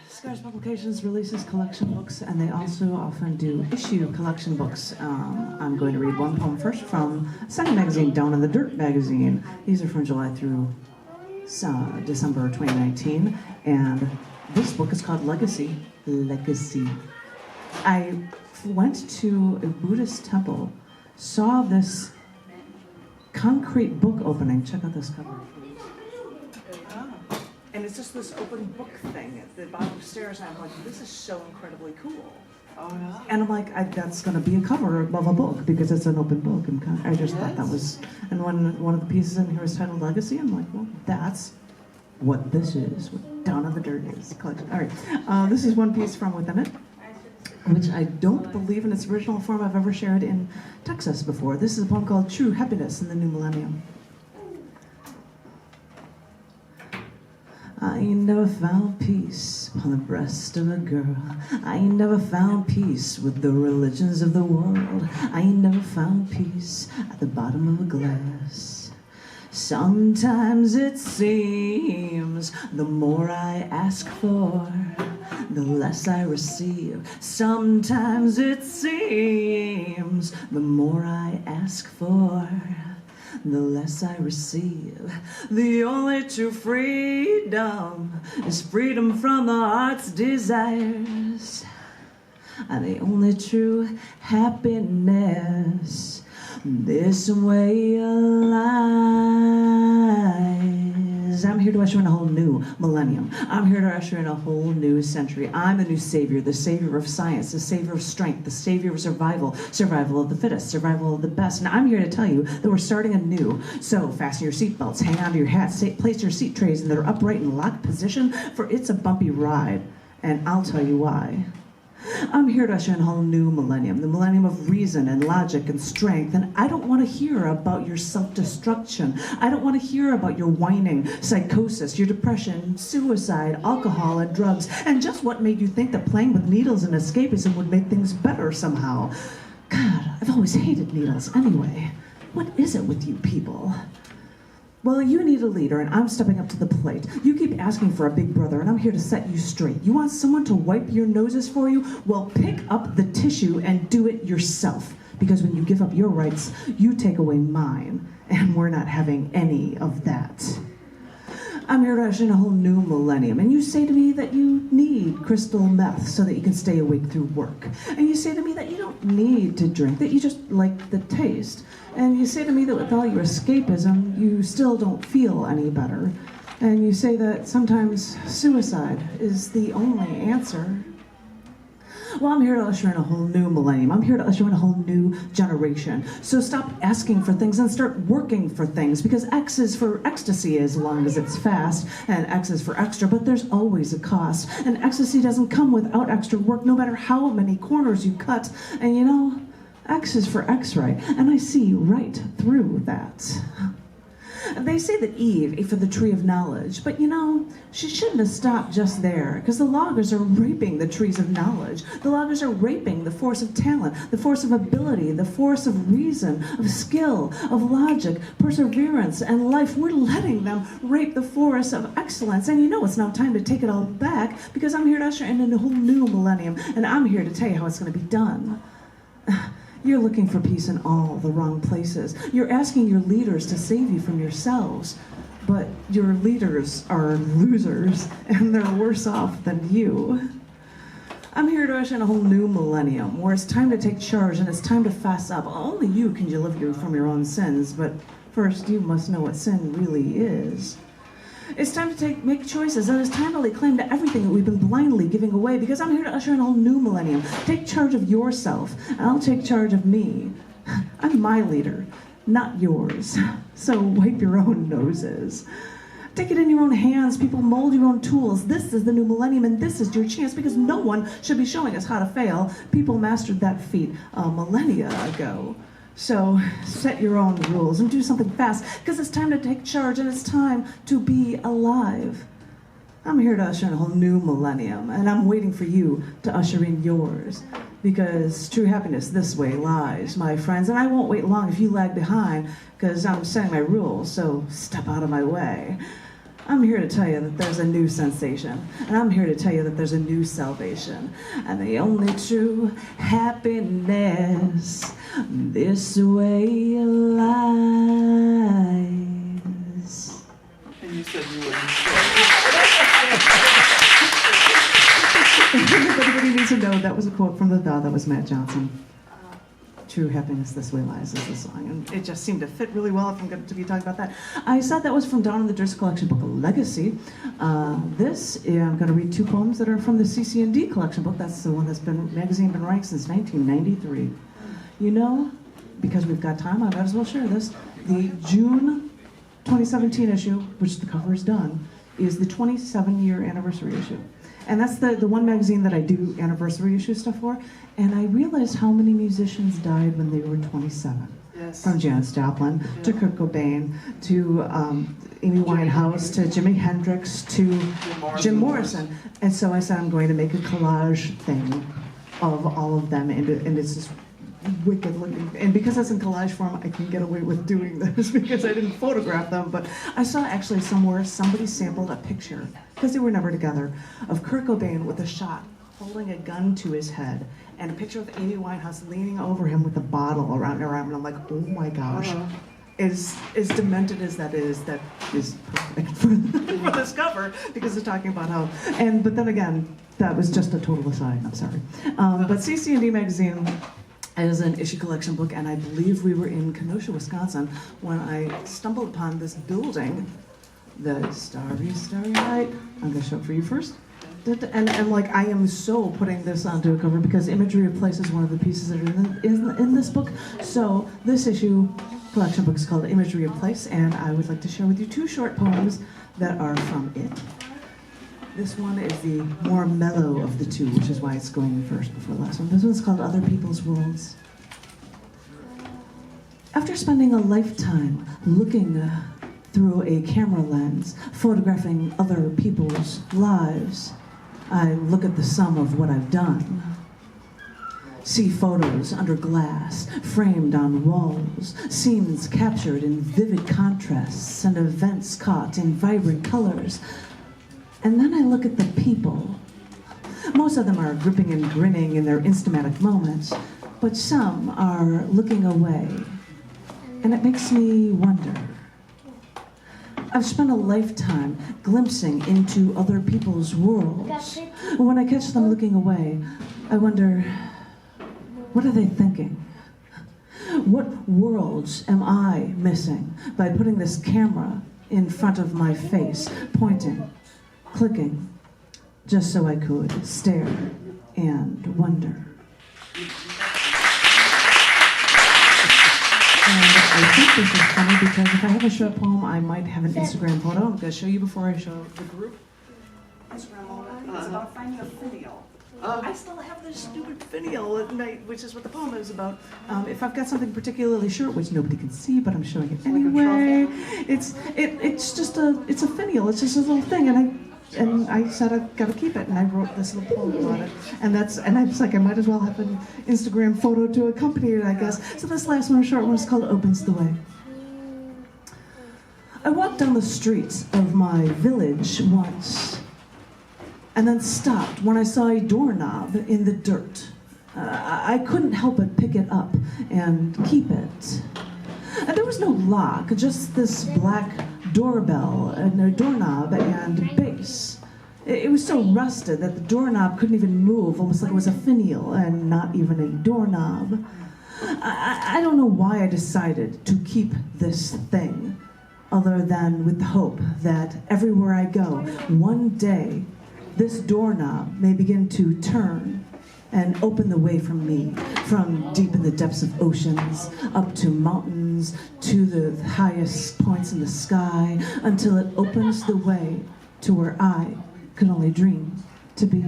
Scars Publications releases collection books, and they also often do issue collection books. I'm going to read one poem first from a second magazine, Down in the Dirt magazine. These are from July through December 2019, and this book is called Legacy. Legacy. I went to a Buddhist temple, saw this concrete book opening. Check out this cover. And it's just this open book thing at the bottom of the stairs, and I'm like, this is so incredibly cool. Oh, yeah. And I'm like, that's going to be a cover of a book because it's an open book. And I just thought that was, and when one of the pieces in here is titled Legacy, I'm like, well, that's what this is, what Down in the Dirt is. Collection. All right, this is one piece from within it, which I don't believe in its original form I've ever shared in Texas before. This is a poem called True Happiness in the New Millennium. I ain't never found peace upon the breast of a girl. I ain't never found peace with the religions of the world. I ain't never found peace at the bottom of a glass. Sometimes it seems the more I ask for, the less I receive. Sometimes it seems the more I ask for, the less I receive. The only true freedom is freedom from the heart's desires. And the only true happiness this way lies. I'm here to usher in a whole new millennium. I'm here to usher in a whole new century. I'm the new savior of science, the savior of strength, the savior of survival of the fittest, survival of the best. And I'm here to tell you that we're starting anew. So fasten your seatbelts, hang on to your hats, place your seat trays in their upright and locked position, for it's a bumpy ride. And I'll tell you why. I'm here to usher in a whole new millennium, the millennium of reason and logic and strength, and I don't want to hear about your self-destruction. I don't want to hear about your whining, psychosis, your depression, suicide, alcohol, and drugs, and just what made you think that playing with needles and escapism would make things better somehow. God, I've always hated needles anyway. What is it with you people? Well, you need a leader, and I'm stepping up to the plate. You keep asking for a big brother, and I'm here to set you straight. You want someone to wipe your noses for you? Well, pick up the tissue and do it yourself. Because when you give up your rights, you take away mine, and we're not having any of that. I'm here to usher in a whole new millennium, and you say to me that you need crystal meth so that you can stay awake through work. And you say to me that you don't need to drink, that you just like the taste. And you say to me that with all your escapism, you still don't feel any better. And you say that sometimes suicide is the only answer. Well, I'm here to usher in a whole new millennium. I'm here to usher in a whole new generation. So stop asking for things and start working for things, because X is for ecstasy as long as it's fast, and X is for extra, but there's always a cost. And ecstasy doesn't come without extra work, no matter how many corners you cut. And you know, X is for X-ray, and I see right through that. They say that Eve ate from the tree of knowledge, but you know, she shouldn't have stopped just there, because the loggers are raping the trees of knowledge. The loggers are raping the force of talent, the force of ability, the force of reason, of skill, of logic, perseverance, and life. We're letting them rape the forest of excellence, and you know it's now time to take it all back, because I'm here to usher in a whole new millennium, and I'm here to tell you how it's going to be done. You're looking for peace in all the wrong places. You're asking your leaders to save you from yourselves, but your leaders are losers, and they're worse off than you. I'm here to usher in a whole new millennium, where it's time to take charge and it's time to fess up. Only you can deliver you from your own sins, but first you must know what sin really is. It's time to make choices, and it's time to lay claim to everything that we've been blindly giving away, because I'm here to usher in a whole new millennium. Take charge of yourself, and I'll take charge of me. I'm my leader, not yours. So wipe your own noses. Take it in your own hands, people. Mold your own tools. This is the new millennium, and this is your chance, because no one should be showing us how to fail. People mastered that feat millennia ago. So set your own rules and do something fast, because it's time to take charge and it's time to be alive. I'm here to usher in a whole new millennium, and I'm waiting for you to usher in yours, because true happiness this way lies, my friends. And I won't wait long if you lag behind, because I'm setting my rules, so step out of my way. I'm here to tell you that there's a new sensation, and I'm here to tell you that there's a new salvation, and the only true happiness this way lies. And you said you wouldn't. If anybody needs to know, that was a quote from that was Matt Johnson. True happiness this way lies is the song, and it just seemed to fit really well if I'm going to be talking about that. I said that was from Down in the Durst collection book, Legacy. I'm going to read two poems that are from the cc&d collection book. That's the one that's magazine been running since 1993. You know, because we've got time, I might as well share this. The June 2017 issue, which the cover is done, is the 27-year anniversary issue. And that's the one magazine that I do anniversary issue stuff for. And I realized how many musicians died when they were 27. Yes. From Janis Joplin to Kurt Cobain to Amy Winehouse to Jimi Hendrix to Jim Morrison. And so I said I'm going to make a collage thing of all of them, and it's just wicked looking. And because that's in collage form, I can get away with doing this because I didn't photograph them. But I saw actually somewhere somebody sampled a picture, because they were never together, of Kurt Cobain with a shot holding a gun to his head and a picture of Amy Winehouse leaning over him with a bottle around her arm. And I'm like, oh my gosh. As demented as that is perfect for this cover, because it's talking about how, but then again, that was just a total aside, I'm sorry. But cc&d magazine is an issue collection book, and I believe we were in Kenosha, Wisconsin, when I stumbled upon this building, the Starry, Starry Night. I'm gonna show it for you first. And like, I am so putting this onto a cover because Imagery of Place is one of the pieces that are in this book. So this issue collection book is called Imagery of Place, and I would like to share with you two short poems that are from it. This one is the more mellow of the two, which is why it's going first before the last one. This one's called Other People's Worlds. After spending a lifetime looking through a camera lens, photographing other people's lives, I look at the sum of what I've done. See photos under glass, framed on walls, scenes captured in vivid contrasts, and events caught in vibrant colors. And then I look at the people. Most of them are gripping and grinning in their instamatic moments, but some are looking away. And it makes me wonder. I've spent a lifetime glimpsing into other people's worlds. When I catch them looking away, I wonder, what are they thinking? What worlds am I missing by putting this camera in front of my face, pointing, clicking, just so I could stare and wonder? And I think this is funny because if I have a short poem, I might have an Instagram photo. I'm going to show you before I show the group. Instagram photo. It's about finding a finial. I still have this stupid finial at night, which is what the poem is about. If I've got something particularly short, which nobody can see, but I'm showing it anyway. It's just a finial. It's just a little thing, and I said I've got to keep it, and I wrote this little poem about it. And I was like, I might as well have an Instagram photo to accompany it, I guess. So this last one, a short one, is called Opens the Way. I walked down the streets of my village once, and then stopped when I saw a doorknob in the dirt. I couldn't help but pick it up and keep it. And there was no lock, just this black doorbell and a doorknob and base. It was so rusted that the doorknob couldn't even move, almost like it was a finial and not even a doorknob. I don't know why I decided to keep this thing, other than with the hope that everywhere I go, one day, this doorknob may begin to turn and open the way from me, from deep in the depths of oceans, up to mountains, to the highest points in the sky, until it opens the way to where I could only dream to be.